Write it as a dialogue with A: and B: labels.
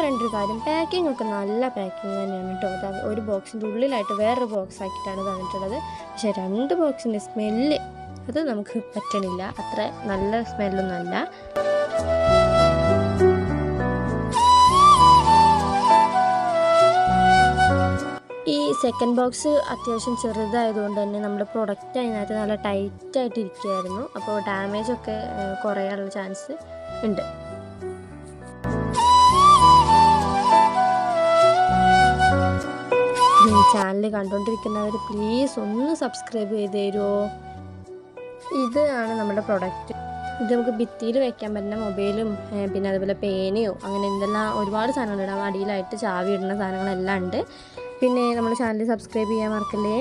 A: പറയേണ്ട ഒരു കാര്യം, പാക്കിംഗ് ഒക്കെ നല്ല പാക്കിംഗ് തന്നെയാണ് കേട്ടോ. അത് ഒരു ബോക്സിൻ്റെ ഉള്ളിലായിട്ട് വേറൊരു ബോക്സ് ആക്കിയിട്ടാണ് തന്നിട്ടുള്ളത്. പക്ഷേ 2 ബോക്സിൻ്റെ സ്മെല്ല് അത് നമുക്ക് പറ്റണില്ല, അത്ര നല്ല സ്മെല്ലൊന്നുമല്ല. ഈ സെക്കൻഡ് ബോക്സ് അത്യാവശ്യം ചെറുതായതുകൊണ്ട് തന്നെ നമ്മുടെ പ്രൊഡക്റ്റ് അതിനകത്ത് നല്ല ടൈറ്റായിട്ട് ഇരിക്കുകയായിരുന്നു. അപ്പോൾ ഡാമേജൊക്കെ കുറയാനുള്ള ചാൻസ് ഉണ്ട്. ഈ ചാനൽ കണ്ടുകൊണ്ടിരിക്കുന്നവർ പ്ലീസ് ഒന്ന് സബ്സ്ക്രൈബ് ചെയ്ത് തരുമോ? ഇതാണ് നമ്മുടെ പ്രൊഡക്റ്റ്. ഇത് നമുക്ക് ഭിത്തിയിൽ വെക്കാൻ പറ്റുന്ന മൊബൈലും പിന്നെ അതുപോലെ പേനയോ അങ്ങനെ എന്തെല്ലാം ഒരുപാട് സാധനങ്ങളുണ്ടാവും. അടിയിലായിട്ട് ചാവി ഇടുന്ന സാധനങ്ങളെല്ലാം ഉണ്ട്. പിന്നെ നമ്മുടെ ചാനൽ സബ്സ്ക്രൈബ് ചെയ്യാൻ മറക്കല്ലേ.